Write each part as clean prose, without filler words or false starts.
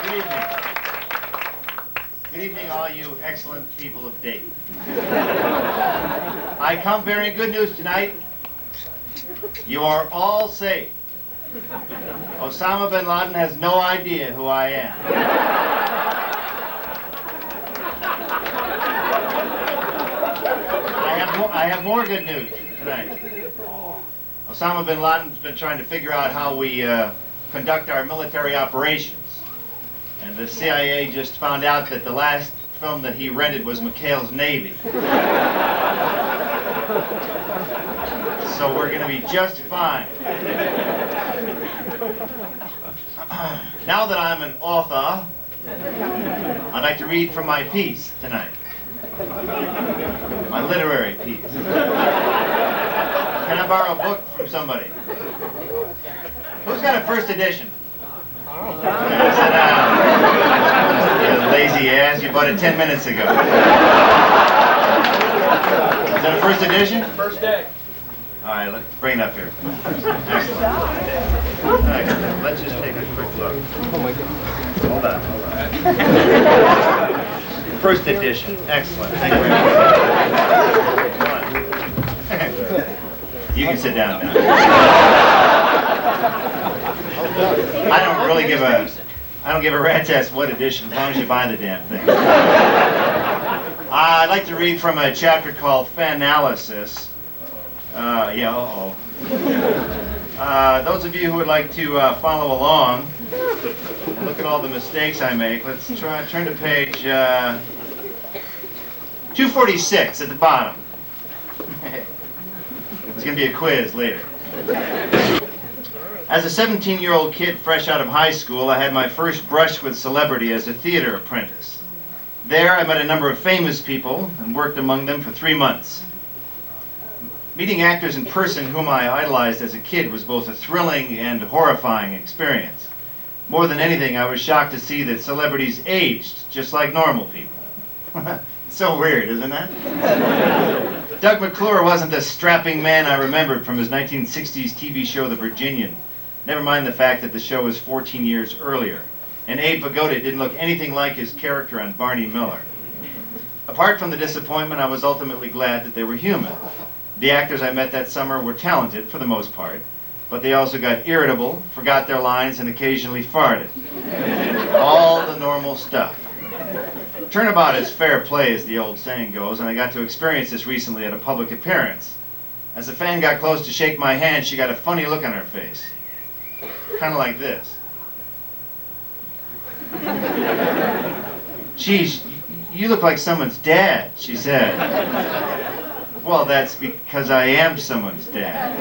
Good evening. Good evening, all you excellent people of Dayton. I come bearing good news tonight. You are all safe. Osama bin Laden has no idea who I am. I have more good news tonight. Osama bin Laden's been trying to figure out how we conduct our military operations. And the CIA just found out that the last film that he rented was McHale's Navy. So we're going to be just fine. Now that I'm an author, I'd like to read from my piece tonight. My literary piece. Can I borrow a book from somebody? Who's got a first edition? Sit down. You lazy ass, you bought it 10 minutes ago. Is that a first edition? First day. All right, let's bring it up here. Excellent. Right, let's just take a quick look. Oh my God. Hold on. First edition. Excellent. Thank you very much. You can sit down now. I don't give a rat's ass what edition, as long as you buy the damn thing. I'd like to read from a chapter called Fanalysis. Those of you who would like to follow along and look at all the mistakes I make, let's turn to page 246 at the bottom. There's going to be a quiz later. As a 17-year-old kid fresh out of high school, I had my first brush with celebrity as a theater apprentice. There, I met a number of famous people and worked among them for 3 months. Meeting actors in person whom I idolized as a kid was both a thrilling and horrifying experience. More than anything, I was shocked to see that celebrities aged just like normal people. It's so weird, isn't it? Doug McClure wasn't the strapping man I remembered from his 1960s TV show The Virginian. Never mind the fact that the show was 14 years earlier. And Abe Vigoda didn't look anything like his character on Barney Miller. Apart from the disappointment, I was ultimately glad that they were human. The actors I met that summer were talented, for the most part, but they also got irritable, forgot their lines, and occasionally farted. All the normal stuff. Turnabout is fair play, as the old saying goes, and I got to experience this recently at a public appearance. As a fan got close to shake my hand, she got a funny look on her face. Kind of like this. "Geez, you look like someone's dad," she said. "Well, that's because I am someone's dad."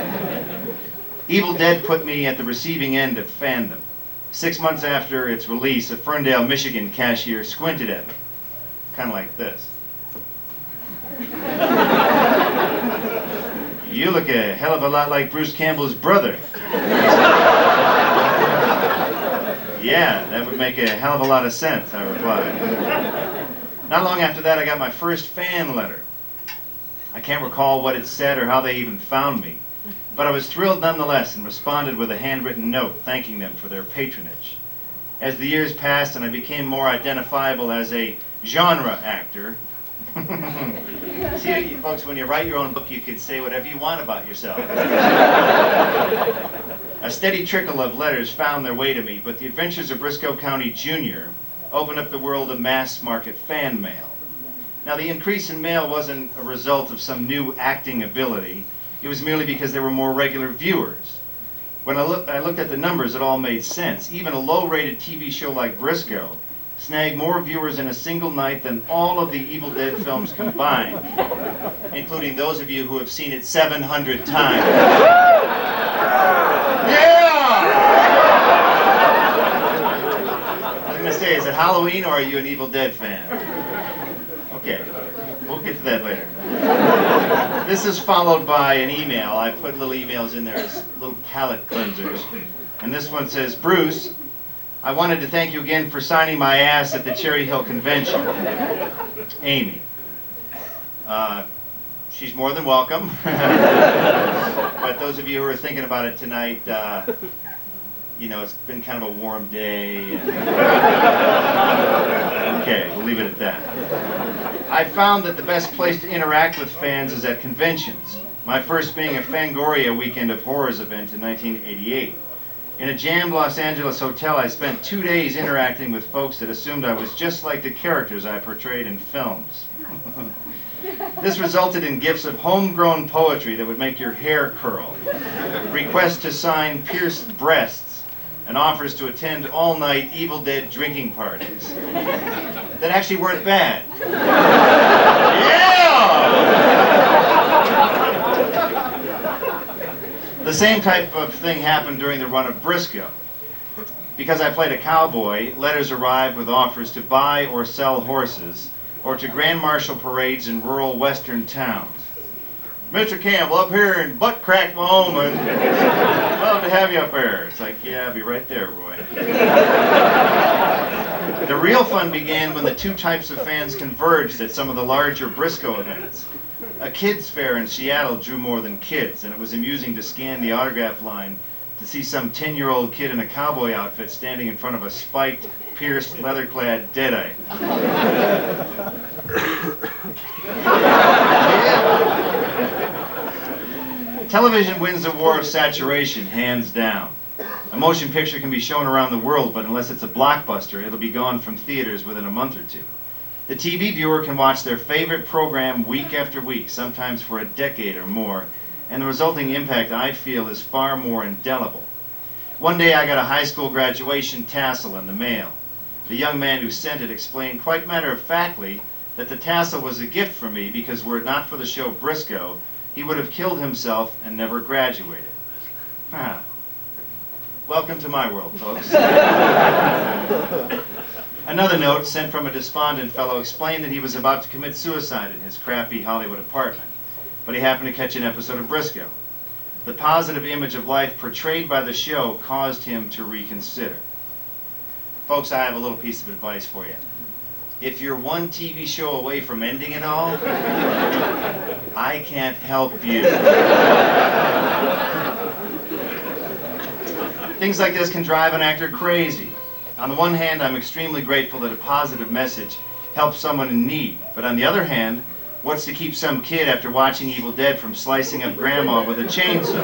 Evil Dead put me at the receiving end of fandom. 6 months after its release, a Ferndale, Michigan cashier squinted at me. Kind of like this. "You look a hell of a lot like Bruce Campbell's brother." "Yeah, that would make a hell of a lot of sense," I replied. Not long after that, I got my first fan letter. I can't recall what it said or how they even found me, but I was thrilled nonetheless and responded with a handwritten note thanking them for their patronage. As the years passed and I became more identifiable as a genre actor, see, folks, when you write your own book, you can say whatever you want about yourself. A steady trickle of letters found their way to me, but the adventures of Briscoe County Jr. opened up the world of mass market fan mail. Now, the increase in mail wasn't a result of some new acting ability. It was merely because there were more regular viewers. When I looked at the numbers, it all made sense. Even a low-rated TV show like Briscoe snagged more viewers in a single night than all of the Evil Dead films combined, including those of you who have seen it 700 times. Yeah! I was going to say, is it Halloween or are you an Evil Dead fan? Okay, we'll get to that later. This is followed by an email. I put little emails in there as little palate cleansers. And this one says, "Bruce, I wanted to thank you again for signing my ass at the Cherry Hill Convention. Amy." She's more than welcome. But those of you who are thinking about it tonight, you know, it's been kind of a warm day. Okay, we'll leave it at that. I found that the best place to interact with fans is at conventions. My first being a Fangoria Weekend of Horrors event in 1988. In a jammed Los Angeles hotel, I spent 2 days interacting with folks that assumed I was just like the characters I portrayed in films. This resulted in gifts of homegrown poetry that would make your hair curl, requests to sign pierced breasts, and offers to attend all-night Evil Dead drinking parties that actually weren't bad. Yeah! The same type of thing happened during the run of Briscoe. Because I played a cowboy, letters arrived with offers to buy or sell horses, or to grand marshal parades in rural western towns. Mr. Campbell, up here in Butt Crack, Wyoming. Love to have you up there. It's like, yeah, I'll be right there, Roy. The real fun began when the two types of fans converged at some of the larger Briscoe events. A kids' fair in Seattle drew more than kids, and it was amusing to scan the autograph line to see some 10-year-old kid in a cowboy outfit standing in front of a spiked, pierced, leather-clad Deadeye. Television wins the war of saturation, hands down. A motion picture can be shown around the world, but unless it's a blockbuster, it'll be gone from theaters within a month or two. The TV viewer can watch their favorite program week after week, sometimes for a decade or more, and the resulting impact, I feel, is far more indelible. One day I got a high school graduation tassel in the mail. The young man who sent it explained quite matter-of-factly that the tassel was a gift for me because were it not for the show Briscoe, he would have killed himself and never graduated. Ah. Welcome to my world, folks. Another note sent from a despondent fellow explained that he was about to commit suicide in his crappy Hollywood apartment, but he happened to catch an episode of Briscoe. The positive image of life portrayed by the show caused him to reconsider. Folks, I have a little piece of advice for you. If you're one TV show away from ending it all, I can't help you. Things like this can drive an actor crazy. On the one hand, I'm extremely grateful that a positive message helps someone in need. But on the other hand, what's to keep some kid after watching Evil Dead from slicing up grandma with a chainsaw?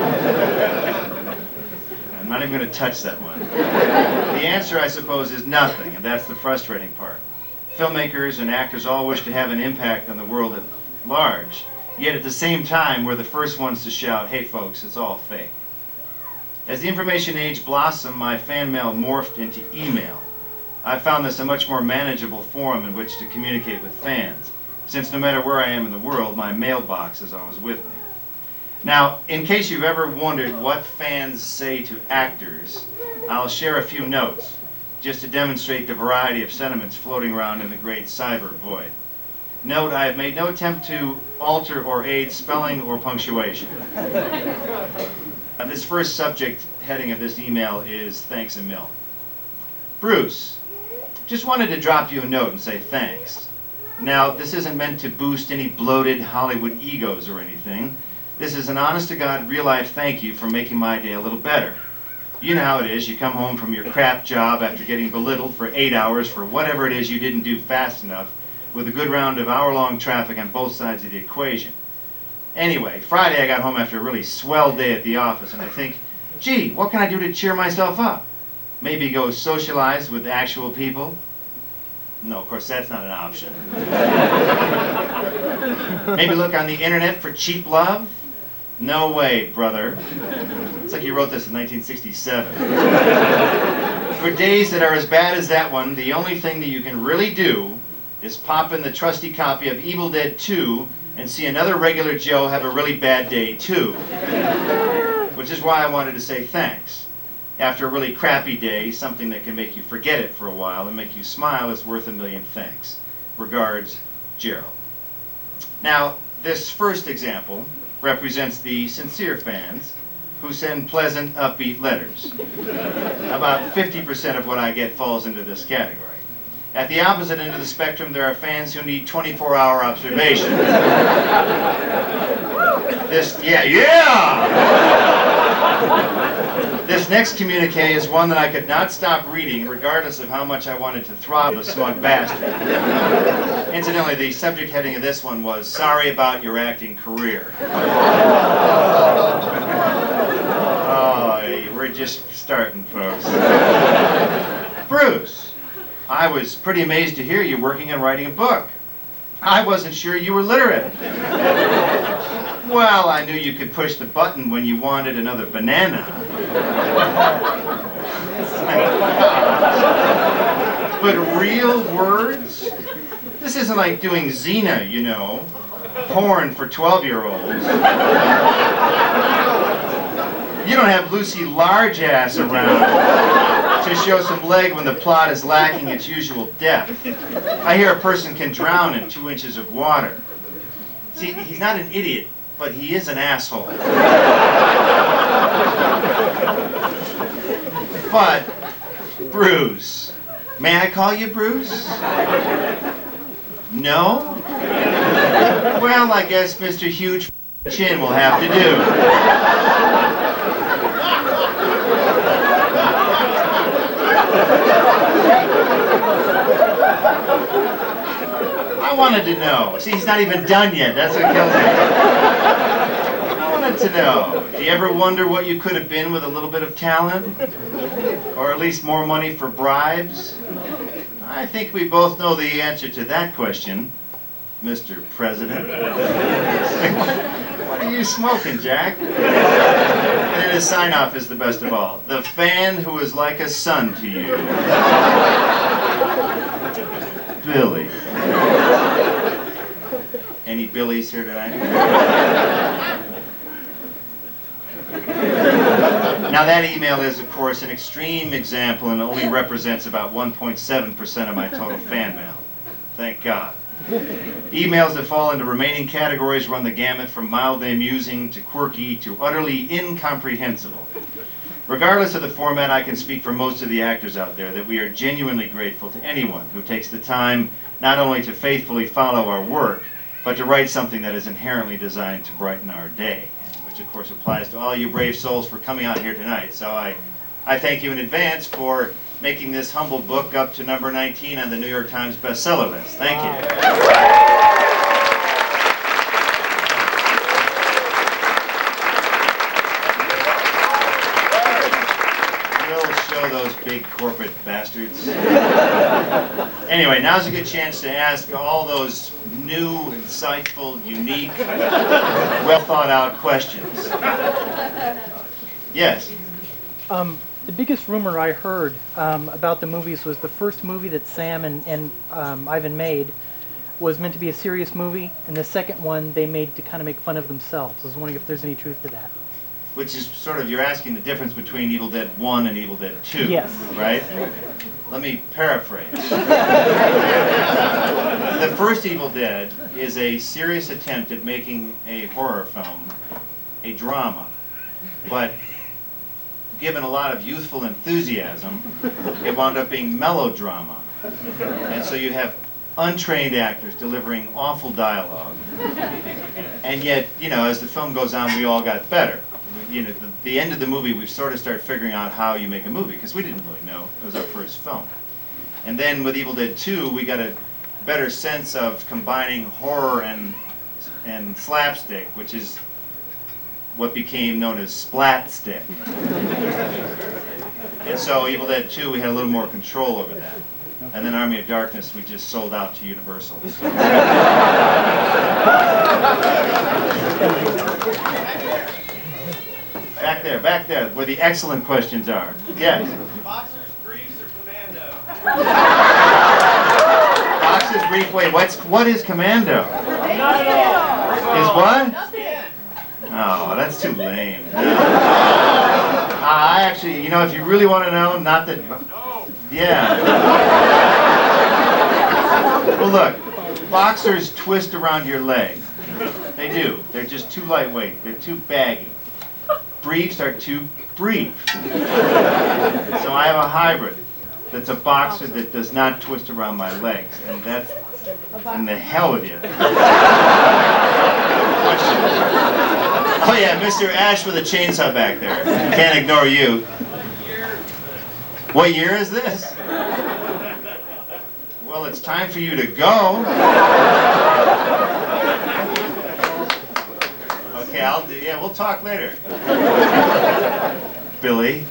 I'm not even going to touch that one. The answer, I suppose, is nothing, and that's the frustrating part. Filmmakers and actors all wish to have an impact on the world at large, yet at the same time, we're the first ones to shout, hey folks, it's all fake. As the information age blossomed, my fan mail morphed into email. I found this a much more manageable forum in which to communicate with fans, since no matter where I am in the world, my mailbox is always with me. Now, in case you've ever wondered what fans say to actors, I'll share a few notes, just to demonstrate the variety of sentiments floating around in the great cyber void. Note, I have made no attempt to alter or aid spelling or punctuation. This first subject heading of this email is thanks a mil. Bruce, just wanted to drop you a note and say thanks. Now, this isn't meant to boost any bloated Hollywood egos or anything. This is an honest-to-God, real-life thank you for making my day a little better. You know how it is. You come home from your crap job after getting belittled for 8 hours for whatever it is you didn't do fast enough, with a good round of hour-long traffic on both sides of the equation. Anyway, Friday I got home after a really swell day at the office, and I think, gee, what can I do to cheer myself up? Maybe go socialize with actual people? No, of course, that's not an option. Maybe look on the internet for cheap love? No way, brother. It's like you wrote this in 1967. For days that are as bad as that one, the only thing that you can really do is pop in the trusty copy of Evil Dead 2 and see another regular Joe have a really bad day too. Which is why I wanted to say thanks. After a really crappy day, something that can make you forget it for a while and make you smile is worth a million thanks. Regards, Gerald. Now, this first example represents the sincere fans who send pleasant, upbeat letters. About 50% of what I get falls into this category. At the opposite end of the spectrum, there are fans who need 24-hour observation. This next communique is one that I could not stop reading, regardless of how much I wanted to throttle the smug bastard. Incidentally, the subject heading of this one was, "Sorry about your acting career." Oh, we're just starting, folks. Bruce, I was pretty amazed to hear you working on writing a book. I wasn't sure you were literate. Well, I knew you could push the button when you wanted another banana. But real words? This isn't like doing Xena, you know. Porn for 12-year-olds. You don't have Lucy Large-Ass around to show some leg when the plot is lacking its usual depth. I hear a person can drown in 2 inches of water. See, he's not an idiot, but he is an asshole. But, Bruce. May I call you Bruce? No? Well, I guess Mr. Huge Chin will have to do. I wanted to know. See, he's not even done yet. That's what kills me. I wanted to know. Do you ever wonder what you could have been with a little bit of talent? Or at least more money for bribes? I think we both know the answer to that question, Mr. President. What are you smoking, Jack? And then his sign-off is the best of all. The fan who is like a son to you. Billy. Any Billies here tonight? Now that email is, of course, an extreme example and only represents about 1.7% of my total fan mail. Thank God. Emails that fall into remaining categories run the gamut from mildly amusing to quirky to utterly incomprehensible. Regardless of the format, I can speak for most of the actors out there that we are genuinely grateful to anyone who takes the time not only to faithfully follow our work, but to write something that is inherently designed to brighten our day, which of course applies to all you brave souls for coming out here tonight. So I thank you in advance for making this humble book up to number 19 on the New York Times bestseller list. Thank you. We'll show those big corporate bastards. Anyway, now's a good chance to ask all those new, insightful, unique, well-thought-out questions. Yes? The biggest rumor I heard about the movies was the first movie that Sam and Ivan made was meant to be a serious movie, and the second one they made to kind of make fun of themselves. I was wondering if there's any truth to that. Which is sort of, you're asking the difference between Evil Dead 1 and Evil Dead 2, yes. Right? Let me paraphrase. The first Evil Dead is a serious attempt at making a horror film a drama, but given a lot of youthful enthusiasm, it wound up being melodrama. And so you have untrained actors delivering awful dialogue. And yet, you know, as the film goes on, we all got better. You know, the end of the movie, we sort of started figuring out how you make a movie, because we didn't really know. It was our first film. And then with Evil Dead 2, we got a better sense of combining horror and slapstick, which is what became known as splat-stick. And so Evil Dead 2, we had a little more control over that. And then Army of Darkness, we just sold out to Universal. Back there, where the excellent questions are. Yes? Boxers, briefs, or commando? Boxers, brief, wait, what is commando? Not at all. Is what? Nothing. Oh, that's too lame. I actually, you know, if you really want to know, not that... No. Yeah. Well, look, boxers twist around your leg. They do. They're just too lightweight. They're too baggy. Briefs are too brief. So I have a hybrid that's a boxer that does not twist around my legs. And that's... And the hell with you. Oh yeah, Mr. Ash with a chainsaw back there. Can't ignore you. What year is this? Well, it's time for you to go. Okay, yeah, we'll talk later. Billy.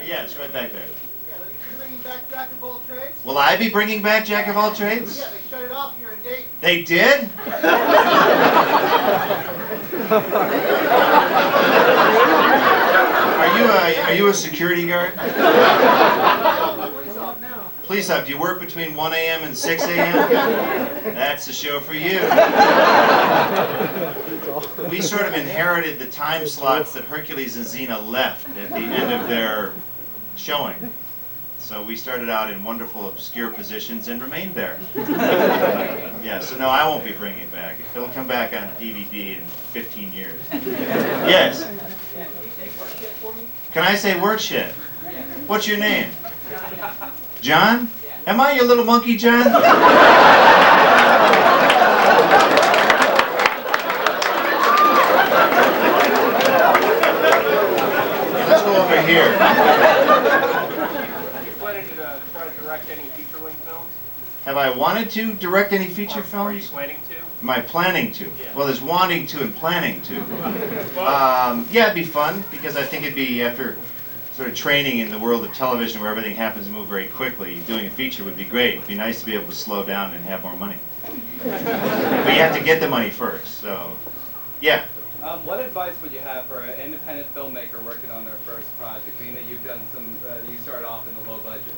Yeah, it's right back there. Bringing back Jack of all trades? Will I be bringing back Jack of all trades? Yeah, they shut it off here in Dayton. They did? Are you a security guard? Police off now. Police up. Do you work between 1 a.m. and 6 a.m.? That's the show for you. We sort of inherited the time slots that Hercules and Xena left at the end of their showing. So we started out in wonderful, obscure positions and remained there. Yeah, so no, I won't be bringing it back. It'll come back on DVD in 15 years. Yes? Can I say word shit? What's your name? John? Am I your little monkey, John? Let's go over here. Direct any feature-length films? Have I wanted to direct any feature Are you films? planning to? Am I planning to? Yeah. Well, there's wanting to and planning to. Yeah, it'd be fun because I think it'd be after sort of training in the world of television where everything happens to move very quickly. Doing a feature would be great. It'd be nice to be able to slow down and have more money. But you have to get the money first. So, yeah. What advice would you have for an independent filmmaker working on their first project? Being that you've done some, you started off in the low budget,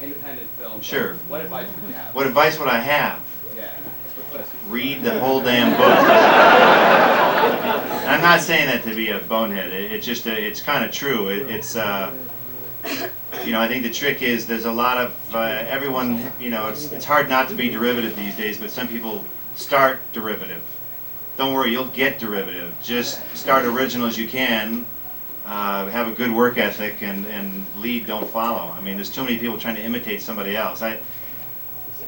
independent film. Sure. What advice would you have? What advice would I have? Yeah. Read the whole damn book. I'm not saying that to be a bonehead. It's just, it's kind of true. You know, I think the trick is there's a lot of, everyone, you know, it's hard not to be derivative these days, but some people start derivative. Don't worry, you'll get derivative. Just start original as you can, have a good work ethic, and lead, don't follow. I mean, there's too many people trying to imitate somebody else.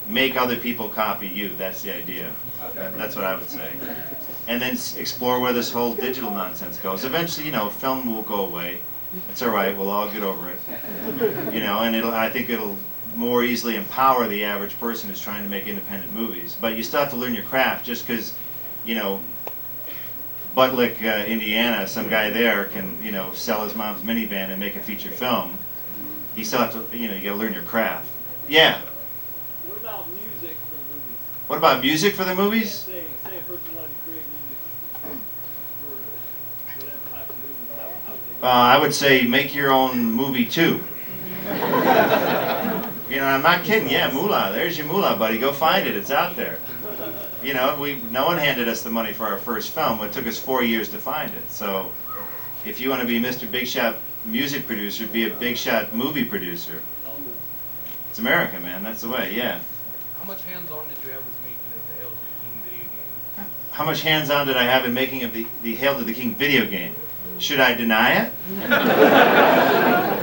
Make other people copy you. That's the idea. That's what I would say. And then explore where this whole digital nonsense goes. Eventually, you know, film will go away. It's all right. We'll all get over it. You know, and I think it'll more easily empower the average person who's trying to make independent movies. But you still have to learn your craft. Just because, you know, Buttlick, Indiana, some guy there can, you know, sell his mom's minivan and make a feature film. You still have to, you know, you got to learn your craft. Yeah. What about music for the movies? What about music for the movies? Say a person wanted to create music for whatever type of movie, how would they I would say make your own movie too. You know, I'm not kidding. Yeah, moolah. There's your moolah, buddy. Go find it. It's out there. You know, no one handed us the money for our first film. It took us 4 years to find it. So, if you want to be Mr. Big Shot music producer, be a Big Shot movie producer. It's America, man. That's the way. Yeah. How much hands-on did you have with making of the Hail to the King video game? How much hands-on did I have in making of the Hail to the King video game? Should I deny it?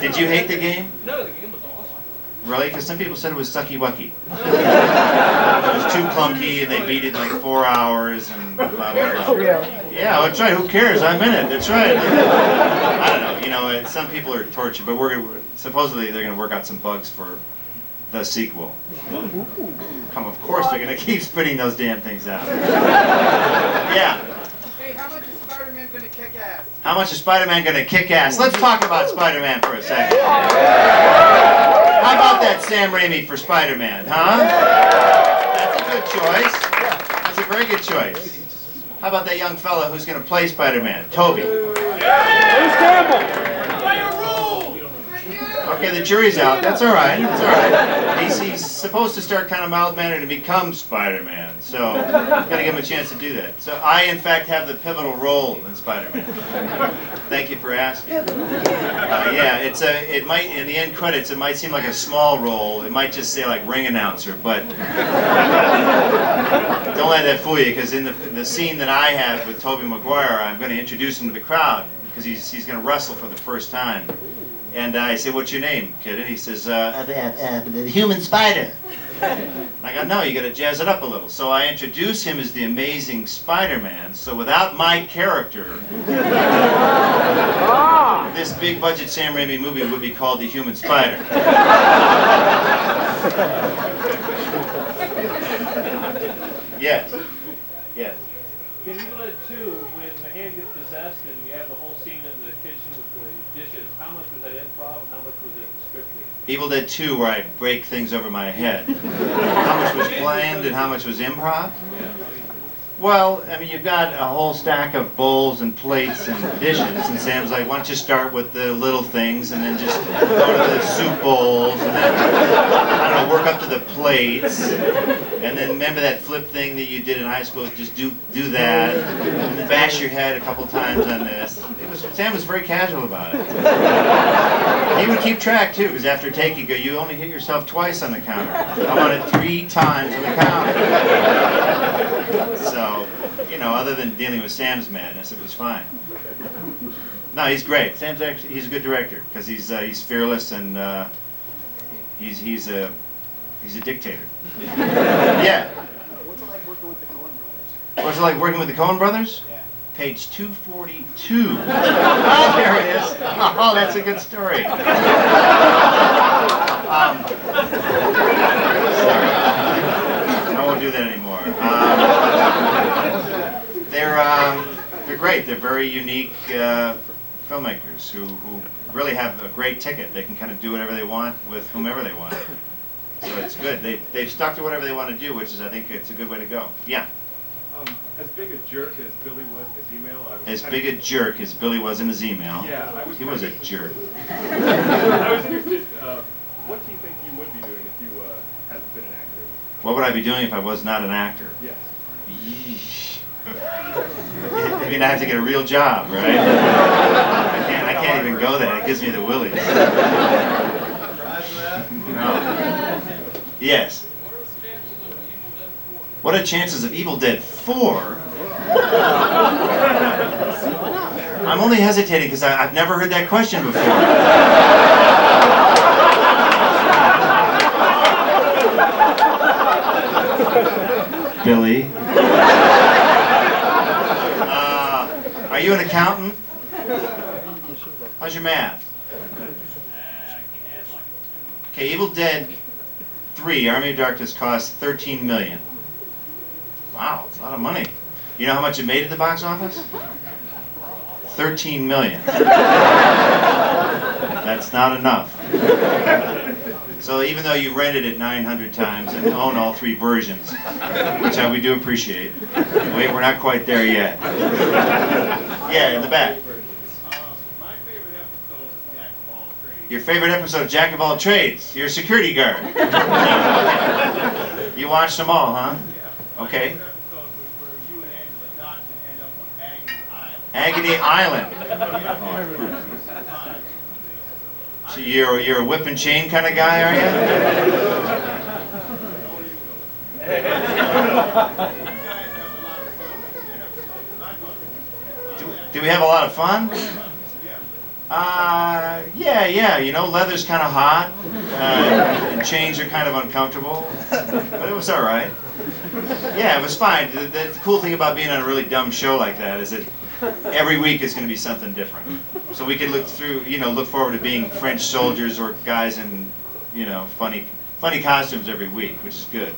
Did you hate the game? No, the game was awesome. Really? Because some people said it was sucky-wucky. It was too clunky, and they beat it in like 4 hours, and blah, blah, blah. Yeah, that's right. Who cares? I'm in it. That's right. I don't know. You know, some people are tortured, but supposedly they're going to work out some bugs for the sequel. Of course they're going to keep spitting those damn things out. Yeah. Hey, how much is Spider-Man gonna kick ass? How much is Spider-Man going to kick ass? Let's talk about Spider-Man for a second. How about that Sam Raimi for Spider-Man, huh? That's a good choice. That's a very good choice. How about that young fella who's going to play Spider-Man? Toby. Bruce Campbell! Okay, the jury's out. That's all right. That's all right. He's supposed to start kind of mild-mannered and become Spider-Man, so got to give him a chance to do that. So I, in fact, have the pivotal role in Spider-Man. Thank you for asking. Yeah, it might, in the end credits, it might seem like a small role. It might just say like ring announcer, but don't let that fool you, because in the scene that I have with Tobey Maguire, I'm going to introduce him to the crowd because he's going to wrestle for the first time. And I say, "What's your name, kid?" And he says, "The Human Spider." I go, "No, you got to jazz it up a little." So I introduce him as the Amazing Spider-Man. So without my character, this big budget Sam Raimi movie would be called The Human Spider. Yes. Yes. In Evil Dead 2, when the hand gets possessed and you have the whole scene in the kitchen with the dishes, how much was that improv and how much was it scripted? Evil Dead 2, where I break things over my head. How much was planned and how much was improv? Well, I mean, you've got a whole stack of bowls and plates and dishes, and Sam's like, "Why don't you start with the little things and then just go to the soup bowls and then, I don't know, work up to the plates, and then remember that flip thing that you did in high school, just do that, and then bash your head a couple times on this." Sam was very casual about it. He would keep track too, because after take, he'd go, "You only hit yourself twice on the counter. I want it 3 times on the counter." So, you know, other than dealing with Sam's madness, it was fine. No, he's great. Sam's actually, he's a good director because he's fearless and he's a dictator. Yeah. What's it like working with the Coen brothers? What's it like working with the Coen brothers? Yeah. Page 242. Oh, there it is. Oh, that's a good story. Sorry. I won't do that anymore. They're great. They're very unique filmmakers who really have a great ticket. They can kind of do whatever they want with whomever they want. So it's good. They've stuck to whatever they want to do, which is, I think, it's a good way to go. Yeah. As big a jerk as Billy was in his email, As big a jerk as Billy was in his email. Yeah, he was a jerk. I was interested, what do you think you would be doing if you hadn't been an actor? What would I be doing if I was not an actor? Yes. Yeesh. I mean, I have to get a real job, right? I can't even go there. It gives me the willies. No. Yes. What are the chances of Evil Dead 4? I'm only hesitating because I've never heard that question before. Billy. Are you an accountant? How's your math? Okay, Evil Dead 3, Army of Darkness cost $13 million. Wow, it's a lot of money. You know how much it made at the box office? $13 million. That's not enough. So even though you rented it 900 times and own all 3 versions, which we do appreciate, wait, we're not quite there yet. Yeah, in the back. My favorite episode is Jack of All Trades. Your favorite episode of Jack of All Trades? You're a security guard. You watched them all, huh? Okay. The episode where you and Angela Dodson end up on Agony Island. Agony Island. So you're a whip and chain kind of guy, are you? Do we have a lot of fun? Yeah, you know, leather's kind of hot, and chains are kind of uncomfortable, but it was all right. Yeah, it was fine. The cool thing about being on a really dumb show like that is that every week it's going to be something different. So we can look forward to being French soldiers or guys in, funny costumes every week, which is good.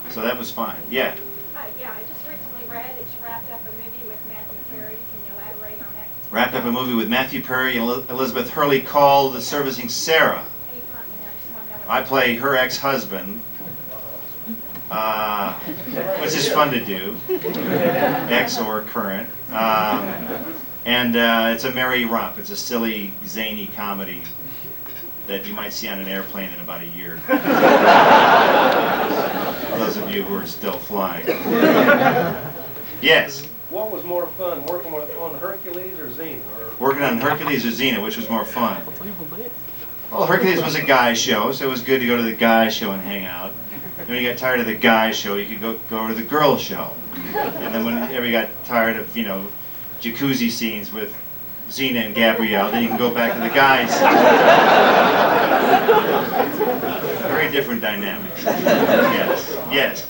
So that was fine. Yeah. Yeah, I just recently read that you wrapped up a movie with Matthew Perry. Can you elaborate on that? Wrapped up a movie with Matthew Perry and Elizabeth Hurley called Servicing Sarah. I play her ex-husband, which is fun to do, ex or current. And it's a merry romp. It's a silly, zany comedy that you might see on an airplane in about a year. Those of you who are still flying. Yes? What was more fun, working on Hercules or Xena? Working on Hercules or Xena, which was more fun? Well, Hercules was a guy show, so it was good to go to the guy show and hang out. And when you got tired of the guy show, you could go to the girl show. And then whenever you got tired of, jacuzzi scenes with Xena and Gabrielle, then you can go back to the guys. Very different dynamics. Yes, yes.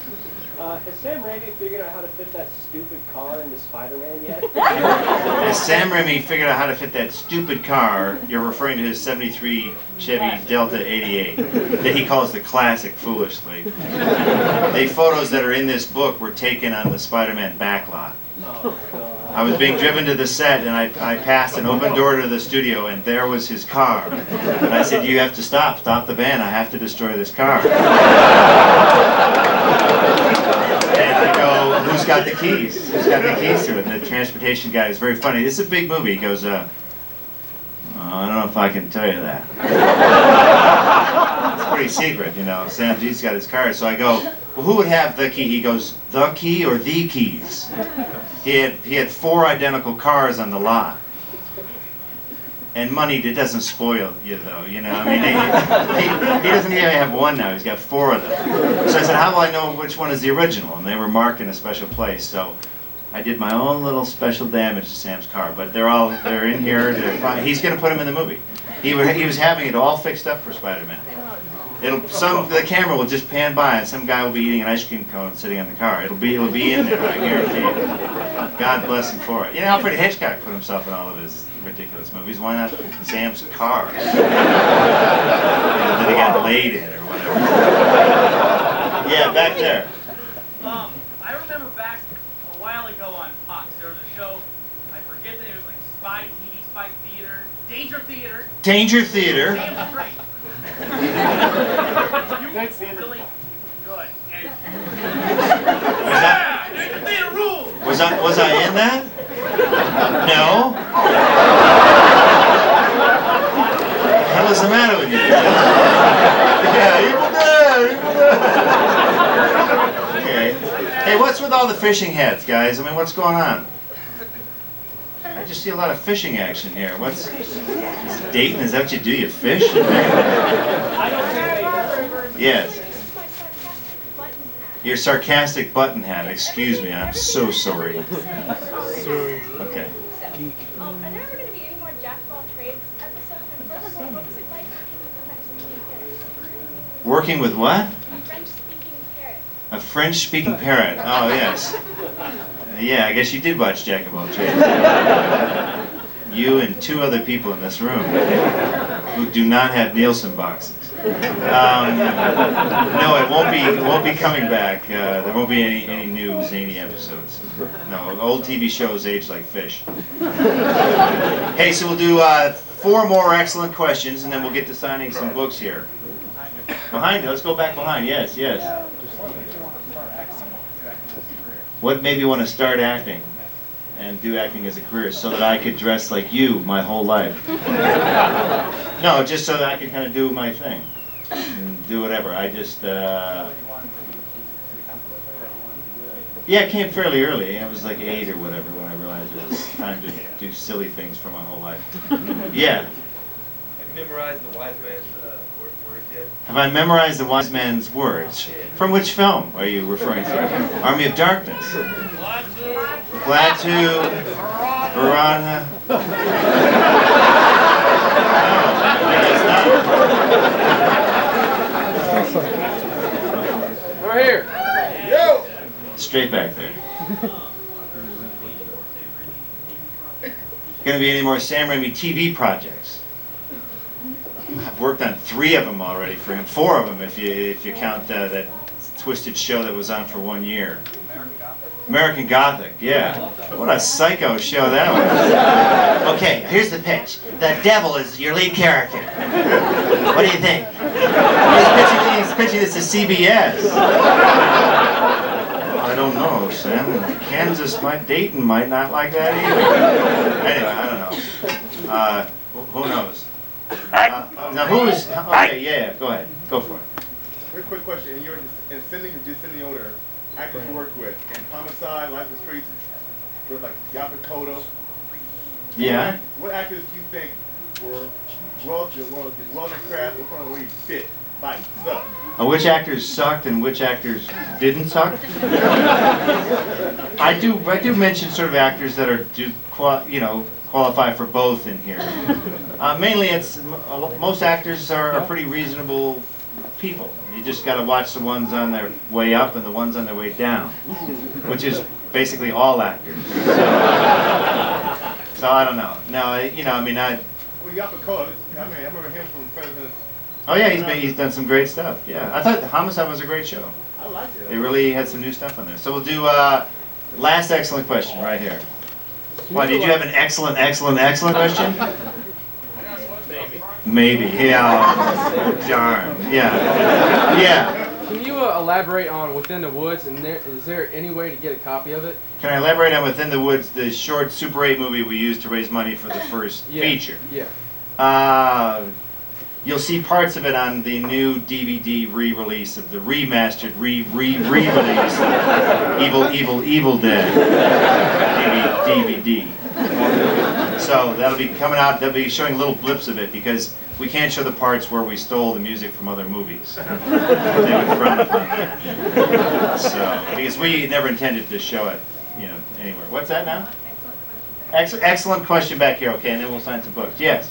Has Sam Raimi figured out how to fit that stupid car into Spider-Man yet? As Sam Raimi figured out how to fit that stupid car, you're referring to his 73 Chevy Delta 88 that he calls the classic foolishly. The photos that are in this book were taken on the Spider-Man backlot. Oh, God. I was being driven to the set and I passed an open door to the studio and there was his car. And I said, you have to stop the van, I have to destroy this car. And I go, who's got the keys? Who's got the keys to it? And the transportation guy is very funny. This is a big movie. He goes, I don't know if I can tell you that. It's pretty secret, you know. Sam G's got his car. So I go, well, who would have the key? He goes, the key or the keys? He had 4 identical cars on the lot. And money, it doesn't spoil you, though, you know. I mean, he doesn't even have 1 now. He's got 4 of them. So I said, how will I know which one is the original? And they were marked in a special place. So I did my own little special damage to Sam's car. But they're in here. He's going to put them in the movie. He was having it all fixed up for Spider-Man. The camera will just pan by and some guy will be eating an ice cream cone sitting in the car. It'll be in there, I guarantee you. God bless him for it. You know, Alfred Hitchcock put himself in all of his ridiculous movies. Why not Sam's car? You know, that he got laid in or whatever. Yeah, back there. I remember back a while ago on Fox, there was a show, I forget the name, it was like Spy TV, Spy Theater, Danger Theater. Danger Theater. Sam was great. You were really good. And Danger Theater rules! Was I in that? No. What the hell is the matter with you? Yeah, evil dead. Okay. Hey, what's with all the fishing hats, guys? I mean, what's going on? I just see a lot of fishing action here. What's Dayton? Is that what you do? You fish? Yes. Your sarcastic button hat. Excuse me. I'm so sorry. Okay. Are there ever going to be any more Jack of all trades episodes? And first of all, what was it like Working with what? a French-speaking parrot? A French-speaking parrot. Oh, yes. Yeah, I guess you did watch Jack of all trades. You and 2 other people in this room who do not have Nielsen boxes. No, it won't be coming back. There won't be any new zany episodes. No, old TV shows age like fish. Hey, so we'll do 4 more excellent questions, and then we'll get to signing some books here. Behind, let's go back behind. Yes, yes. What made me want to start acting and do acting as a career so that I could dress like you my whole life? No, just so that I could kind of do my thing and do whatever. I just, yeah, it came fairly early. I was like 8 or whatever when I realized it was time to do silly things for my whole life. Yeah. Have you memorized the wise man's words yet? Have I memorized the wise man's words? From which film are you referring to? Army of Darkness. Glad to, Piranha. We're here. Yo! Straight back there. Going to be any more Sam Raimi TV projects? I've worked on 3 of them already for him. 4 of them if you count that twisted show that was on for 1 year. American Gothic, yeah. What a psycho show that was. Okay, here's the pitch. The devil is your lead character. What do you think? He's pitching this to CBS. I don't know, Sam. Dayton might not like that either. Anyway, I don't know. Who knows? Now who is, okay, yeah, go ahead. Go for it. Very quick question. In sending the older actors you worked with, in Homicide, Life of the Streets, with like Yaphet Kotto. Yeah. What actors do you think were well in their craft, what kind of way you fit Like, suck. Which actors sucked and which actors didn't suck? I do mention sort of actors that are qualify for both in here. Mainly, it's most actors are pretty reasonable people. You just got to watch the ones on their way up and the ones on their way down, which is basically all actors. So I don't know. No, Well, you got the color. I remember him from President. Oh yeah, he's done some great stuff. Yeah, I thought the Homicide was a great show. I liked it. They really had some new stuff on there. So we'll do last excellent question right here. Why, did you have an excellent question? Maybe. Yeah. Darn. Yeah. Yeah. Can you elaborate on Within the Woods, and is there any way to get a copy of it? Can I elaborate on Within the Woods, the short Super 8 movie we used to raise money for the first feature? Yeah. You'll see parts of it on the new DVD re-release of the remastered re-release Evil Dead DVD. So that'll be coming out. They'll be showing little blips of it because we can't show the parts where we stole the music from other movies. They would frown upon that. So because we never intended to show it, anywhere. What's that now? Excellent question back here. Okay, and then we'll sign some books. Yes.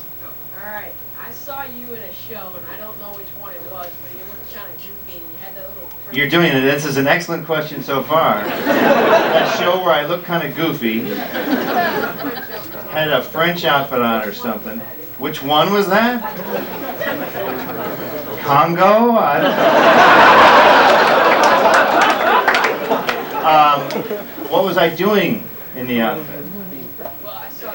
All right. I saw you in a show, and I don't know which one it was, but you looked kind of goofy, and you had that little... You're doing it. This is an excellent question so far. That show where I look kind of goofy, had a French outfit on or something. Which one was that? Congo? I don't know. What was I doing in the outfit? Well, I saw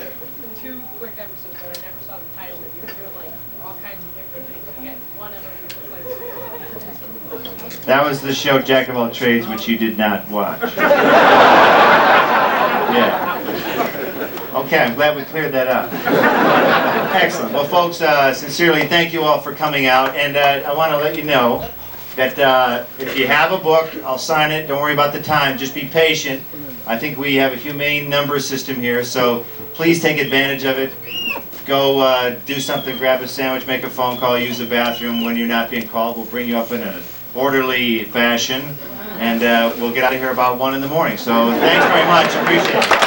2 quick episodes, but I never saw the title. You were doing like all kinds of different things. You had one of them you looked like. That was the show Jack of All Trades, which you did not watch. Yeah. Okay, I'm glad we cleared that up. Excellent. Well, folks, sincerely, thank you all for coming out. And I want to let you know that if you have a book, I'll sign it. Don't worry about the time. Just be patient. I think we have a humane number system here, so please take advantage of it. Go do something, grab a sandwich, make a phone call, use the bathroom when you're not being called. We'll bring you up in an orderly fashion, and we'll get out of here about 1 in the morning. So thanks very much. Appreciate it.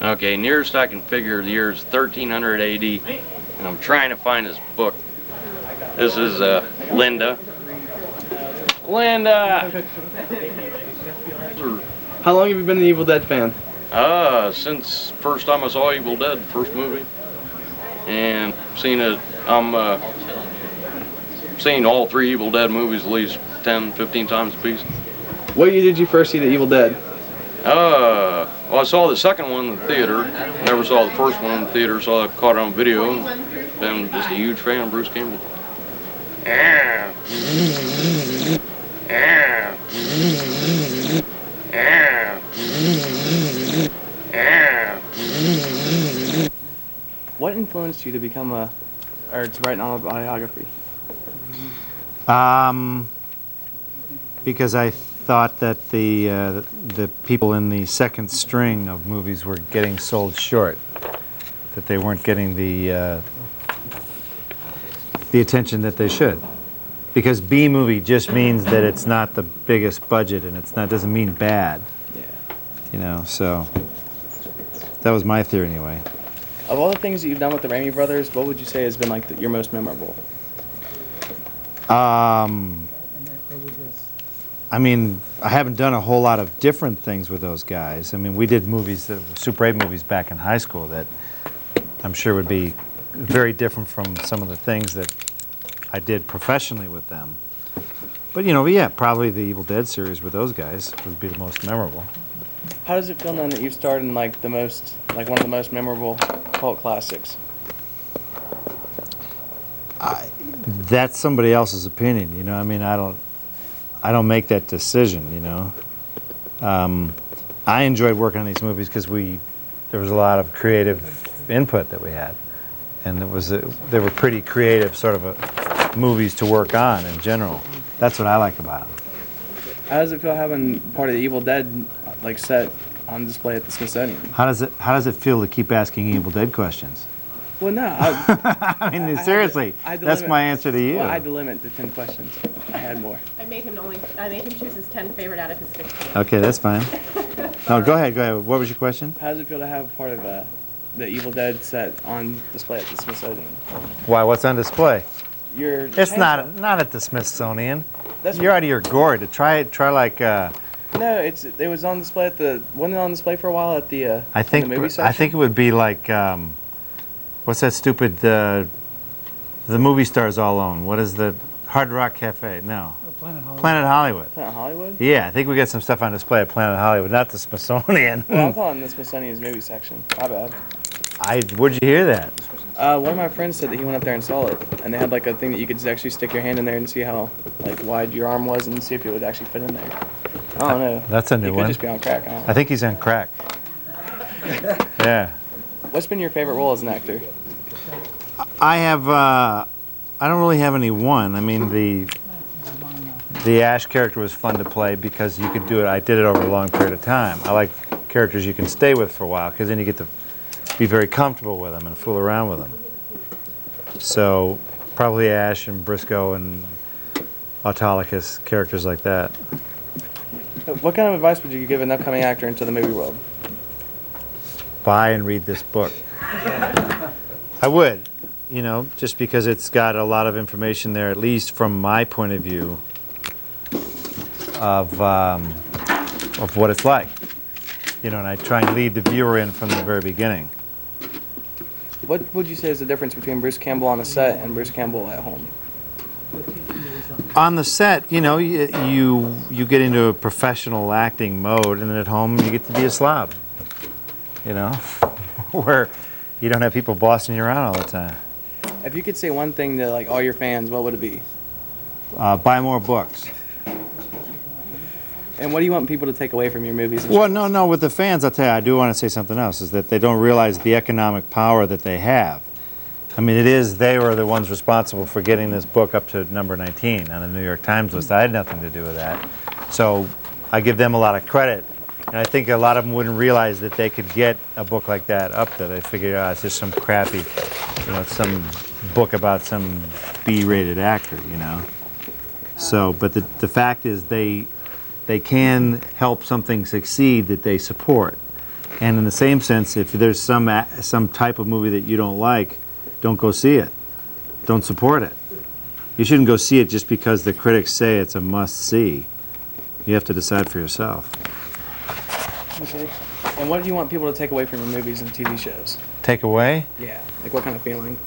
Okay, nearest I can figure the year is 1300 AD, and I'm trying to find this book. This is Linda. Linda! How long have you been an Evil Dead fan? Since first time I saw Evil Dead, first movie. And seen it, I'm seen all 3 Evil Dead movies at least 10, 15 times a piece. What year did you first see the Evil Dead? Well, I saw the second one in the theater. Never saw the first one in the theater, so I caught it on video. Been just a huge fan of Bruce Campbell. What influenced you to become or to write an autobiography? Because I thought that the people in the second string of movies were getting sold short, that they weren't getting the attention that they should. Because B movie just means that it's not the biggest budget, and it's not doesn't mean bad. Yeah. So that was my theory anyway. Of all the things that you've done with the Raimi brothers, what would you say has been like your most memorable? I mean, I haven't done a whole lot of different things with those guys. I mean, we did movies, Super 8 movies back in high school that I'm sure would be very different from some of the things that I did professionally with them. But, yeah, probably the Evil Dead series with those guys would be the most memorable. How does it feel then that you've starred in one of the most memorable cult classics? That's somebody else's opinion, you know. I mean, I don't make that decision, you know. I enjoyed working on these movies because there was a lot of creative input that we had, and they were pretty creative sort of movies to work on in general. That's what I like about them. How does it feel having part of the Evil Dead like set on display at the Smithsonian? How does it feel to keep asking Evil Dead questions? Well, no. I mean, seriously, that's my answer to you. Well, I had to limit to 10 questions. I had more. I made him choose his 10 favorite out of his 15. Okay, that's fine. No, go ahead. What was your question? How does it feel to have part of the Evil Dead set on display at the Smithsonian? Why? What's on display? It's not at the Smithsonian. You're out of your gourd. Try like. No, it was on display wasn't it on display for a while at the in the movie section? I think it would be like what's that stupid the movie stars all own? What is the Hard Rock Cafe? No. Planet Hollywood. Planet Hollywood. Planet Hollywood? Yeah, I think we got some stuff on display at Planet Hollywood, not the Smithsonian. Well, I'm calling the Smithsonian's movie section. My bad. Where'd you hear that? One of my friends said that he went up there and saw it, and they had like a thing that you could actually stick your hand in there and see how like wide your arm was and see if it would actually fit in there. I don't know. That's a new He one. could just be on crack. I think he's on crack. Yeah. What's been your favorite role as an actor? I have. I don't really have any one. I mean, the Ash character was fun to play because you could do it. I did it over a long period of time. I like characters you can stay with for a while because then you get to be very comfortable with them and fool around with them. So probably Ash and Briscoe and Autolycus, characters like that. What kind of advice would you give an upcoming actor into the movie world? Buy and read this book. I would, you know, just because it's got a lot of information there, at least from my point of view, of what it's like. You know, and I try and lead the viewer in from the very beginning. What would you say is the difference between Bruce Campbell on a set and Bruce Campbell at home? On the set, you know, you get into a professional acting mode, and then at home you get to be a slob. You know, where you don't have people bossing you around all the time. If you could say one thing to like all your fans, what would it be? Buy more books. And what do you want people to take away from your movies? Well, no, with the fans, I'll tell you, I do want to say something else, is that they don't realize the economic power that they have. I mean, they were the ones responsible for getting this book up to number 19 on the New York Times list. I had nothing to do with that. So I give them a lot of credit. And I think a lot of them wouldn't realize that they could get a book like that up there. They figured, it's just some crappy, you know, some book about some B-rated actor, you know. So, but the fact is they can help something succeed that they support. And in the same sense, if there's some type of movie that you don't like, don't go see it. Don't support it. You shouldn't go see it just because the critics say it's a must-see. You have to decide for yourself. Okay. And what do you want people to take away from your movies and TV shows? Take away? Yeah. Like what kind of feeling?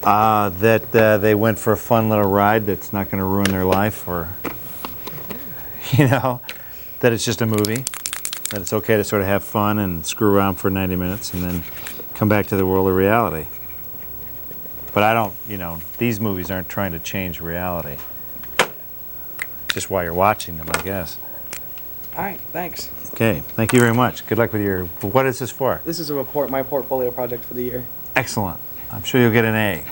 That they went for a fun little ride that's not going to ruin their life, or, you know, that it's just a movie, that it's okay to sort of have fun and screw around for 90 minutes and then come back to the world of reality. But I don't, you know, these movies aren't trying to change reality. Just while you're watching them, I guess. All right, thanks. Okay, thank you very much. Good luck with your, what is this for? This is my portfolio project for the year. Excellent. I'm sure you'll get an A.